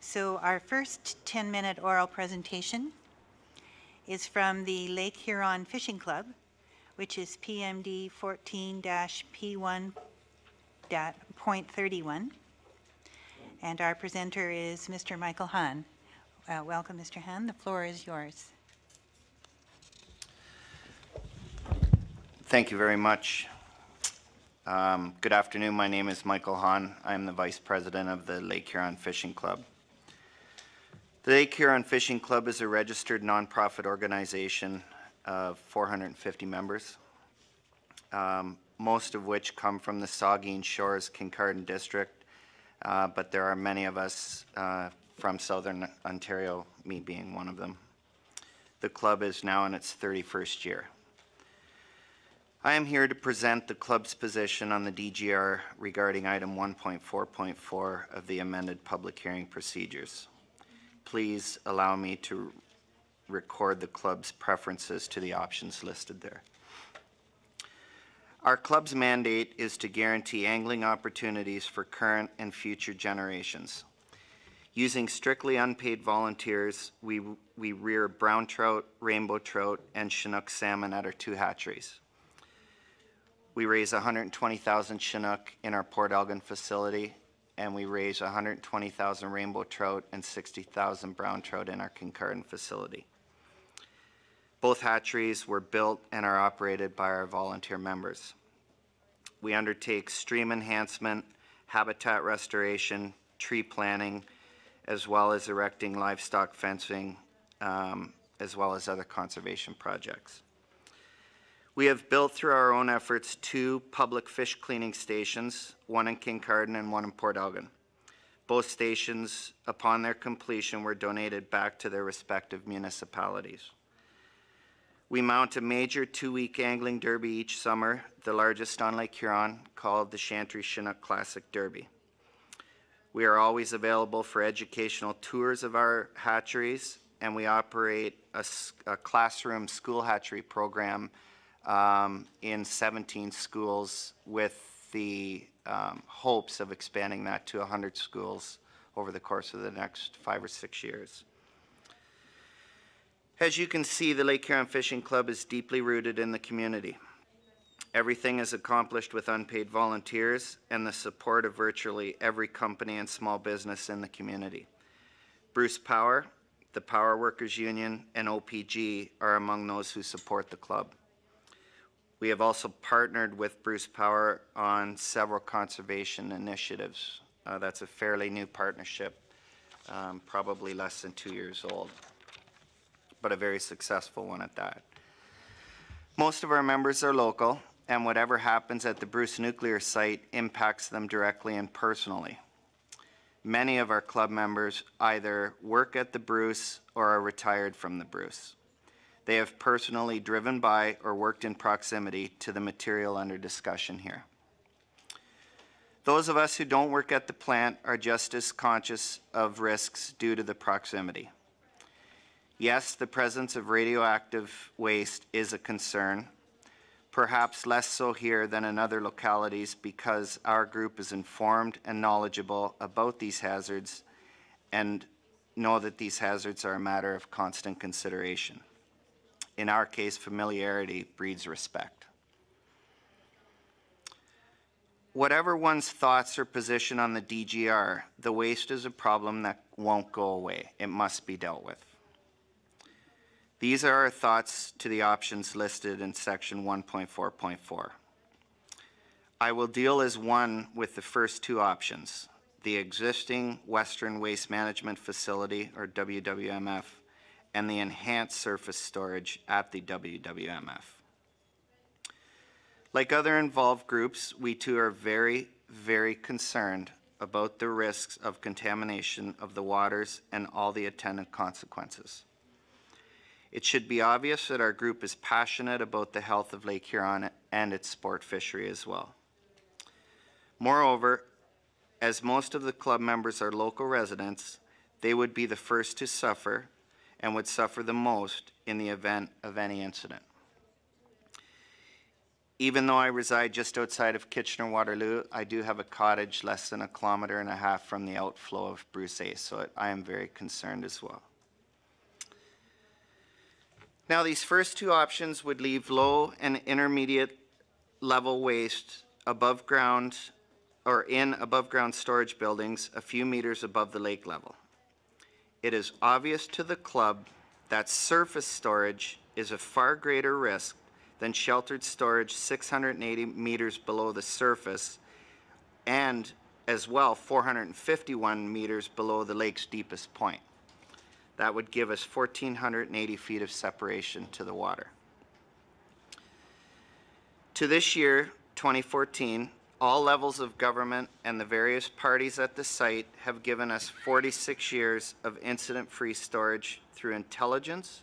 So our first 10-minute oral presentation is from the Lake Huron Fishing Club, which is PMD 14-P1.31. And our presenter is Mr. Michael Hann. Welcome, Mr. Hann. The floor is yours. Thank you very much. Good afternoon. My name is Michael Hann. I'm the Vice President of the Lake Huron Fishing Club. The Lake Huron Fishing Club is a registered nonprofit organization of 450 members, most of which come from the Saugeen Shores Kincardine District, but there are many of us from Southern Ontario, me being one of them. The club is now in its 31st year. I am here to present the club's position on the DGR regarding item 1.4.4 of the amended public hearing procedures. Please allow me to record the club's preferences to the options listed there. Our club's mandate is to guarantee angling opportunities for current and future generations. Using strictly unpaid volunteers, we rear brown trout, rainbow trout, and Chinook salmon at our 2 hatcheries. We raise 120,000 Chinook in our Port Elgin facility, and we raise 120,000 rainbow trout and 60,000 brown trout in our Kincardine facility. Both hatcheries were built and are operated by our volunteer members. We undertake stream enhancement, habitat restoration, tree planting, as well as erecting livestock fencing, as well as other conservation projects. We have built through our own efforts 2 public fish cleaning stations, one in Kincardine and one in Port Elgin. Both stations, upon their completion, were donated back to their respective municipalities. We mount a major 2-week angling derby each summer, the largest on Lake Huron, called the Chantry Chinook Classic Derby. We are always available for educational tours of our hatcheries, and we operate a classroom school hatchery program in 17 schools with the hopes of expanding that to 100 schools over the course of the next 5 or 6 years. As you can see, the Lake Huron Fishing Club is deeply rooted in the community. Everything is accomplished with unpaid volunteers and the support of virtually every company and small business in the community. Bruce Power, the Power Workers Union, and OPG are among those who support the club. We have also partnered with Bruce Power on several conservation initiatives. That's a fairly new partnership, probably less than 2 years old, but a very successful one at that. Most of our members are local, and whatever happens at the Bruce nuclear site impacts them directly and personally. Many of our club members either work at the Bruce or are retired from the Bruce. They have personally driven by or worked in proximity to the material under discussion here. Those of us who don't work at the plant are just as conscious of risks due to the proximity. Yes, the presence of radioactive waste is a concern, perhaps less so here than in other localities because our group is informed and knowledgeable about these hazards and know that these hazards are a matter of constant consideration. In our case, familiarity breeds respect. Whatever one's thoughts or position on the DGR, the waste is a problem that won't go away. It must be dealt with. These are our thoughts to the options listed in section 1.4.4. I will deal as one with the first 2 options, the existing Western Waste Management Facility, or WWMF, and the enhanced surface storage at the WWMF. Like other involved groups, we too are very, very concerned about the risks of contamination of the waters and all the attendant consequences. It should be obvious that our group is passionate about the health of Lake Huron and its sport fishery as well. Moreover, as most of the club members are local residents, they would be the first to suffer and would suffer the most in the event of any incident. Even though I reside just outside of Kitchener-Waterloo, I do have a cottage less than 1.5 kilometers from the outflow of Bruce A, so I am very concerned as well. Now, these first two options would leave low and intermediate level waste above ground or in above ground storage buildings a few meters above the lake level. It is obvious to the club that surface storage is a far greater risk than sheltered storage 680 meters below the surface and as well 451 meters below the lake's deepest point. That would give us 1,480 feet of separation to the water. To this year, 2014, all levels of government and the various parties at the site have given us 46 years of incident-free storage through intelligence,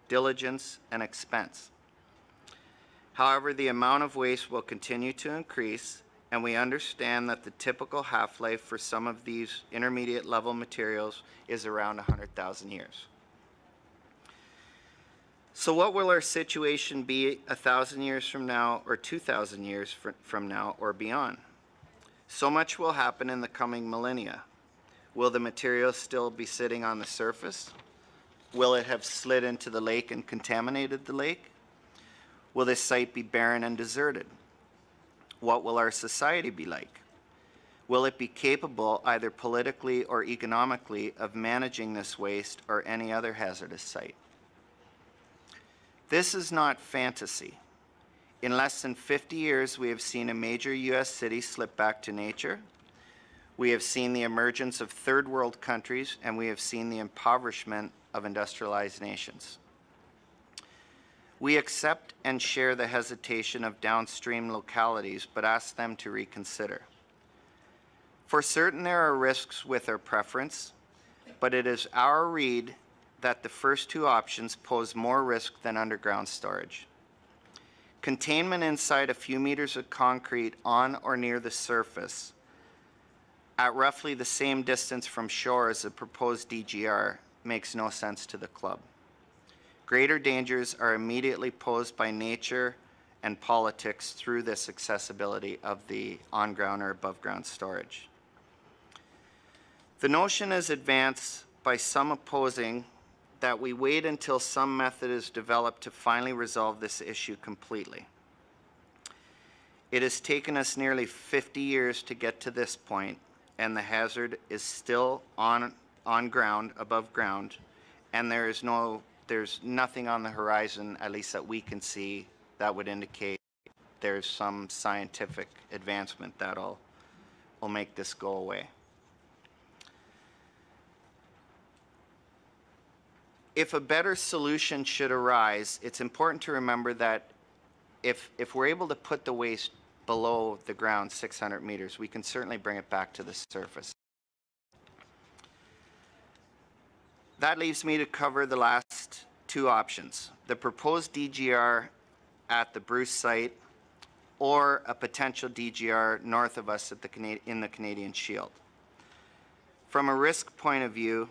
diligence, and expense. However, the amount of waste will continue to increase, and we understand that the typical half-life for some of these intermediate level materials is around 100,000 years. So what will our situation be 1,000 years from now or 2,000 years from now or beyond? So much will happen in the coming millennia. Will the material still be sitting on the surface? Will it have slid into the lake and contaminated the lake? Will this site be barren and deserted? What will our society be like? Will it be capable, either politically or economically, of managing this waste or any other hazardous site? This is not fantasy. In less than 50 years, we have seen a major U.S. city slip back to nature. We have seen the emergence of third world countries, and we have seen the impoverishment of industrialized nations. We accept and share the hesitation of downstream localities, but ask them to reconsider. For certain, there are risks with our preference, but it is our read that the first two options pose more risk than underground storage. Containment inside a few meters of concrete on or near the surface at roughly the same distance from shore as the proposed DGR makes no sense to the club. Greater dangers are immediately posed by nature and politics through this accessibility of the on-ground or above-ground storage. The notion is advanced by some opposing that we wait until some method is developed to finally resolve this issue completely. It has taken us nearly 50 years to get to this point, and the hazard is still on ground, above ground, and there's nothing on the horizon, at least that we can see, that would indicate there's some scientific advancement that will make this go away. If a better solution should arise, it's important to remember that if we're able to put the waste below the ground 600 meters, we can certainly bring it back to the surface. That leaves me to cover the last two options: the proposed DGR at the Bruce site or a potential DGR north of us at in the Canadian Shield. From a risk point of view,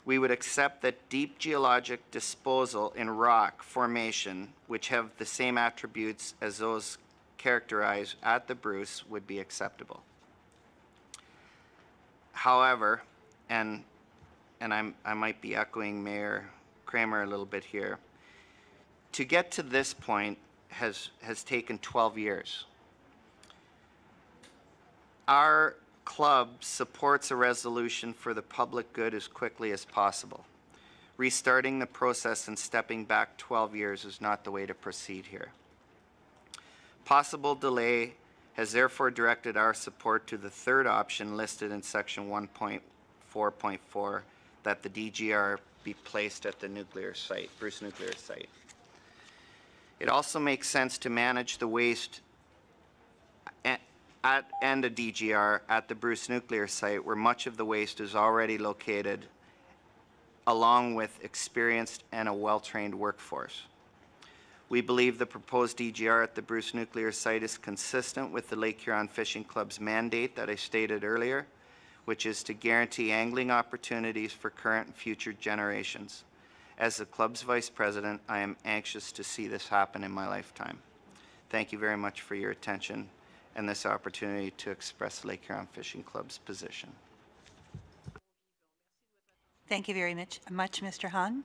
we would accept that deep geologic disposal in rock formation, which have the same attributes as those characterized at the Bruce, would be acceptable. However, and I might be echoing Mayor Kramer a little bit here, to get to this point has taken 12 years. Our club supports a resolution for the public good as quickly as possible. Restarting the process and stepping back 12 years is not the way to proceed here. Possible delay has therefore directed our support to the third option listed in section 1.4.4, that the DGR be placed at the nuclear site, Bruce nuclear site. It also makes sense to manage the waste and a DGR at the Bruce nuclear site, where much of the waste is already located, along with experienced and a well-trained workforce. We believe the proposed DGR at the Bruce nuclear site is consistent with the Lake Huron Fishing Club's mandate that I stated earlier, which is to guarantee angling opportunities for current and future generations. As the club's vice president, I am anxious to see this happen in my lifetime. Thank you very much for your attention and this opportunity to express Lake Huron Fishing Club's position. Thank you very much, Mr. Hann.